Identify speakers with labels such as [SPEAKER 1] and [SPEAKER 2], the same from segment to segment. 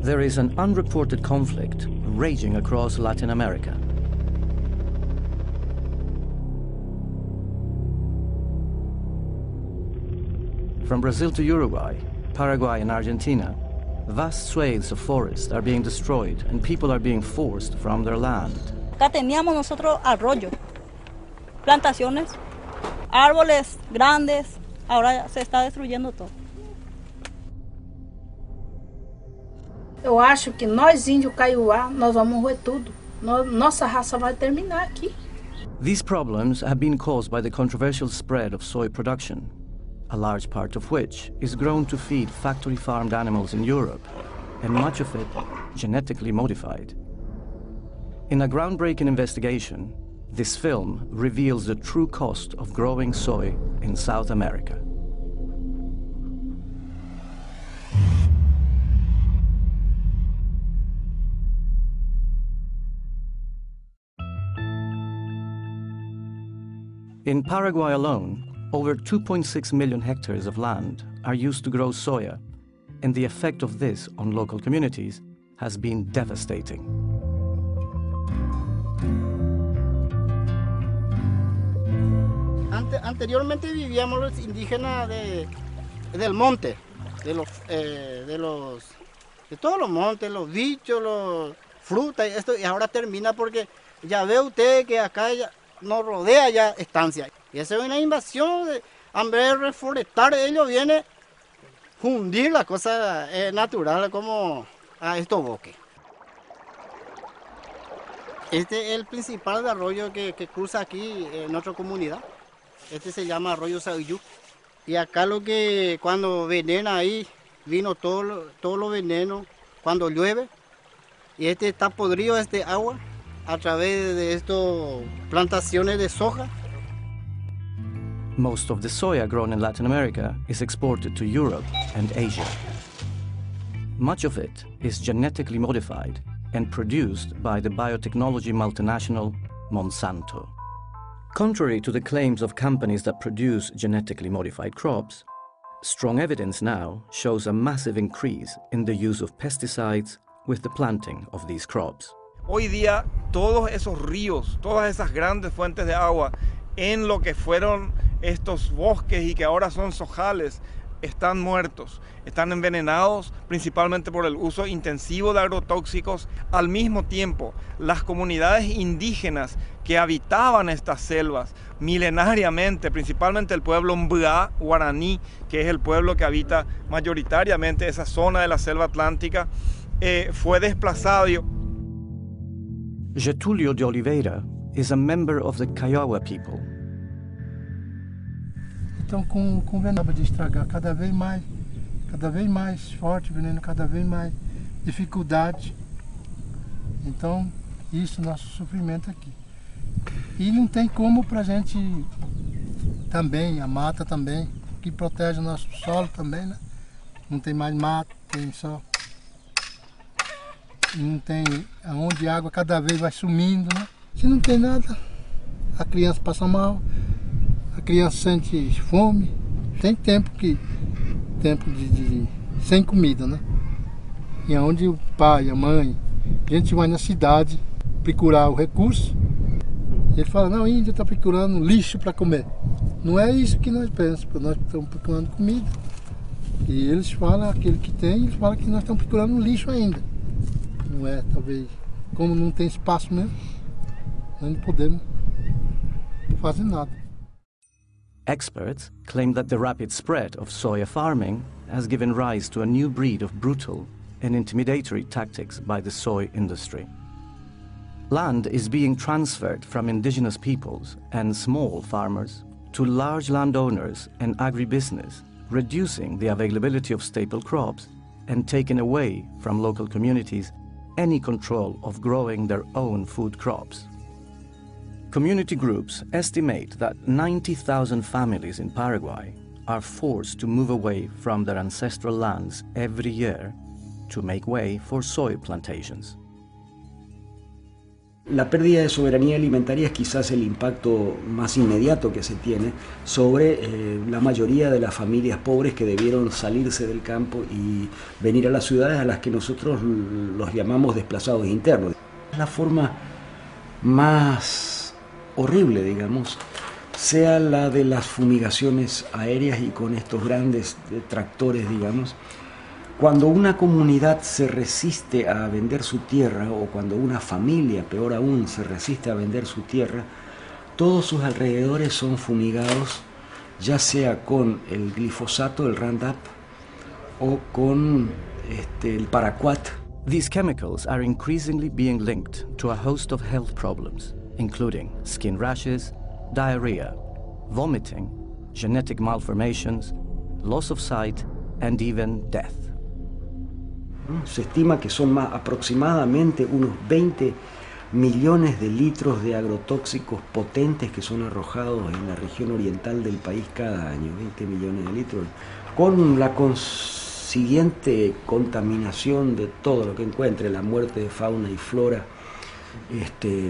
[SPEAKER 1] There is an unreported conflict raging across Latin America. From Brazil to Uruguay, Paraguay and Argentina, vast swathes of forest are being destroyed and people are being forced from their land.
[SPEAKER 2] Acá teníamos nosotros arroyos, plantaciones, árboles grandes, ahora se está destruyendo todo.
[SPEAKER 3] Eu acho que nós índios Kaiowá, nós vamos roer tudo. Nossa raça vai terminar aqui.
[SPEAKER 1] These problems have been caused by the controversial spread of soy production, a large part of which is grown to feed factory-farmed animals in Europe, and much of it genetically modified. In a groundbreaking investigation, this film reveals the true cost of growing soy in South America. In Paraguay alone, over 2.6 million hectares of land are used to grow soya, and the effect of this on local communities has been devastating.
[SPEAKER 4] Anteriormente vivíamos los indígenas del monte, de todos los montes, los bichos, los frutas, y ahora termina porque ya ve usted que acá nos rodea ya estancia. Y esa es una invasión, en vez de reforestar, ellos vienen a fundir la cosa natural como a estos bosques. Este es el principal arroyo que cruza aquí en nuestra comunidad. Este se llama arroyo Sayú. Y acá cuando venena ahí, vino todo lo veneno cuando llueve. Y este está podrido, este agua, a través de estas plantaciones de soja.
[SPEAKER 1] Most of the soya grown in Latin America is exported to Europe and Asia. Much of it is genetically modified and produced by the biotechnology multinational Monsanto. Contrary to the claims of companies that produce genetically modified crops, strong evidence now shows a massive increase in the use of pesticides with the planting of these crops.
[SPEAKER 5] Hoy día todos esos ríos, todas esas grandes fuentes de agua en lo que fueron estos bosques y que ahora son sojales, están muertos, están envenenados principalmente por el uso intensivo de agrotóxicos. Al mismo tiempo, las comunidades indígenas que habitaban estas selvas milenariamente, principalmente el pueblo Mbá guaraní, que es el pueblo que habita mayoritariamente esa zona de la selva atlántica, fue desplazado.
[SPEAKER 1] Getulio de Oliveira is a member of the Kaiowá people.
[SPEAKER 6] Então, com o veneno de estragar cada vez mais forte, veneno cada vez mais dificuldade. Então, isso é nosso sofrimento aqui. E não tem como pra gente também, a mata também, que protege o nosso solo também, né? Não tem mais mata, tem só. Não tem aonde a água cada vez vai sumindo, né? Se não tem nada, a criança passa mal. A criança sente fome, tem tempo sem comida, né? E onde o pai, a mãe, a gente vai na cidade procurar o recurso, ele fala, não, a Índia está procurando lixo para comer. Não é isso que nós pensamos, nós estamos procurando comida. E eles falam, aquele que tem, eles falam que nós estamos procurando lixo ainda. Não é, talvez, como não tem espaço mesmo, nós não podemos fazer nada.
[SPEAKER 1] Experts claim that the rapid spread of soya farming has given rise to a new breed of brutal and intimidatory tactics by the soy industry. Land is being transferred from indigenous peoples and small farmers to large landowners and agribusiness, reducing the availability of staple crops and taking away from local communities any control of growing their own food crops. Community groups estimate that 90,000 families in Paraguay are forced to move away from their ancestral lands every year to make way for soy plantations.
[SPEAKER 7] La pérdida de soberanía alimentaria es quizás el impacto más inmediato que se tiene sobre la mayoría de las familias pobres que debieron salirse del campo y venir a las ciudades, a las que nosotros los llamamos desplazados internos. La forma más horrible, digamos, sea la de las fumigaciones aéreas y con estos grandes tractores, digamos. Cuando una comunidad se resiste a vender su tierra, o cuando una familia, peor aún, se resiste a vender su tierra, todos sus alrededores son fumigados, ya sea con el glifosato, el Roundup, o con el paraquat.
[SPEAKER 1] These chemicals are increasingly being linked to a host of health problems, including skin rashes, diarrhea, vomiting, genetic malformations, loss of sight, and even death.
[SPEAKER 7] Se estima que son aproximadamente unos 20 millones de litros de agrotóxicos potentes que son arrojados en la región oriental del país cada año, 20 millones de litros, con la consiguiente contaminación de todo lo que encuentre, la muerte de fauna y flora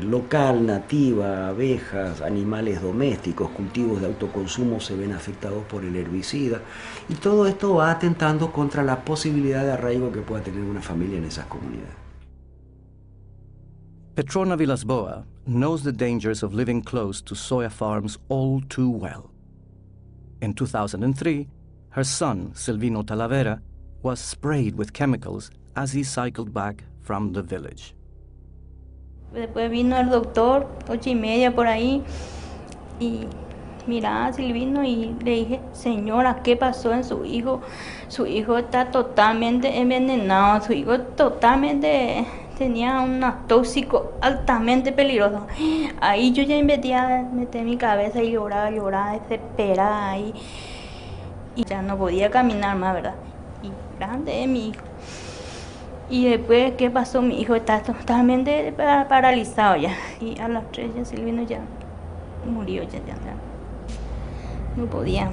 [SPEAKER 7] local, nativa, abejas, animales domésticos, cultivos de autoconsumo se ven afectados por el herbicida, y todo esto va atentando contra la posibilidad de arraigo que pueda tener una familia en esas comunidades.
[SPEAKER 1] Petrona Villas-Boas knows the dangers of living close to soya farms all too well. In 2003, her son, Silvino Talavera, was sprayed with chemicals as he cycled back from the village.
[SPEAKER 8] Después vino el doctor, 8:30 por ahí, y miraba a Silvino y le dije, señora, ¿qué pasó en su hijo? Su hijo está totalmente envenenado, su hijo totalmente tenía un tóxico altamente peligroso. Ahí yo ya metí mi cabeza y lloraba, desesperada ahí, y ya no podía caminar más, ¿verdad? Y grande es mi hijo. Y después, ¿qué pasó? Mi hijo está totalmente paralizado ya. Y a las 3 ya Silvino ya murió, ya no podía.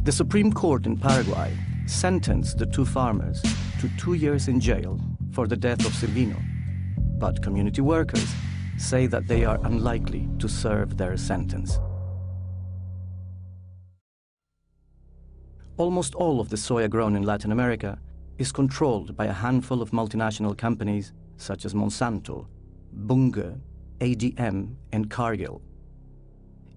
[SPEAKER 1] The Supreme Court in Paraguay sentenced the two farmers to 2 years in jail for the death of Silvino, but community workers say that they are unlikely to serve their sentence. Almost all of the soya grown in Latin America is controlled by a handful of multinational companies such as Monsanto, Bunge, ADM, and Cargill.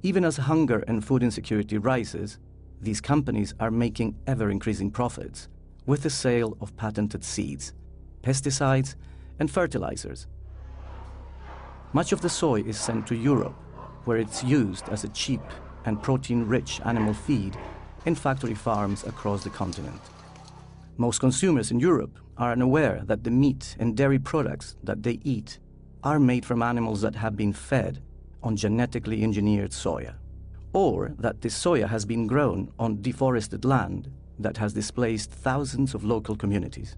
[SPEAKER 1] Even as hunger and food insecurity rises, these companies are making ever-increasing profits with the sale of patented seeds, pesticides, and fertilizers. Much of the soy is sent to Europe, where it's used as a cheap and protein-rich animal feed in factory farms across the continent. Most consumers in Europe are unaware that the meat and dairy products that they eat are made from animals that have been fed on genetically engineered soya, or that this soya has been grown on deforested land that has displaced thousands of local communities.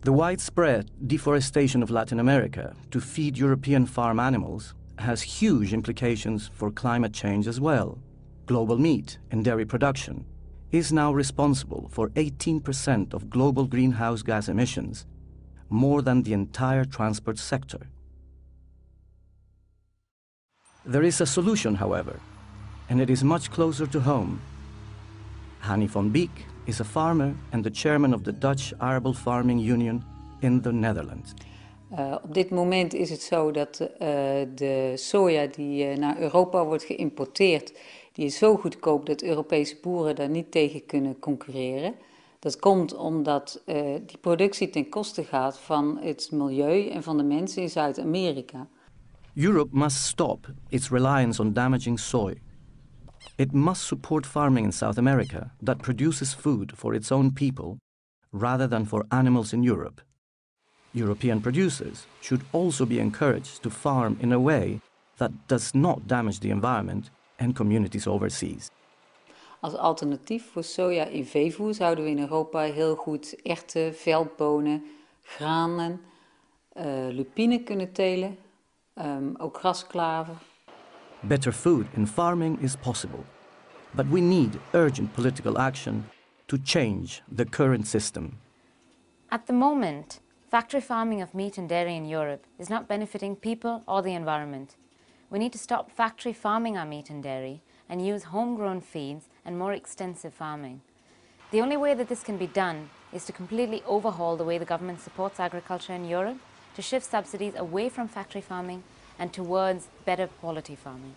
[SPEAKER 1] The widespread deforestation of Latin America to feed European farm animals has huge implications for climate change as well. Global meat and dairy production is now responsible for 18% of global greenhouse gas emissions, more than the entire transport sector. There is a solution, however, and it is much closer to home. Hanny van Beek is a farmer and the chairman of the Dutch Arable Farming Union in the Netherlands.
[SPEAKER 9] Op dit moment is het zo dat de soja die naar Europa wordt geïmporteerd, die is zo goedkoop dat Europese boeren daar niet tegen kunnen concurreren. Dat komt omdat die productie ten koste gaat van het milieu en van de mensen in Zuid-Amerika.
[SPEAKER 1] Europe must stop its reliance on damaging soy. It must support farming in South America that produces food for its own people rather than for animals in Europe. European producers should also be encouraged to farm in a way that does not damage the environment and communities overseas.
[SPEAKER 9] Als alternatief voor soja in veevoer zouden we in Europa heel goed erwten, veldbonen, granen, lupine kunnen telen, ook grasklaver.
[SPEAKER 1] Better food in farming is possible, but we need urgent political action to change the current system.
[SPEAKER 10] At the moment, Factory farming of meat and dairy in Europe is not benefiting people or the environment. We need to stop factory farming our meat and dairy and use homegrown feeds and more extensive farming. The only way that this can be done is to completely overhaul the way the government supports agriculture in Europe, to shift subsidies away from factory farming and towards better quality farming.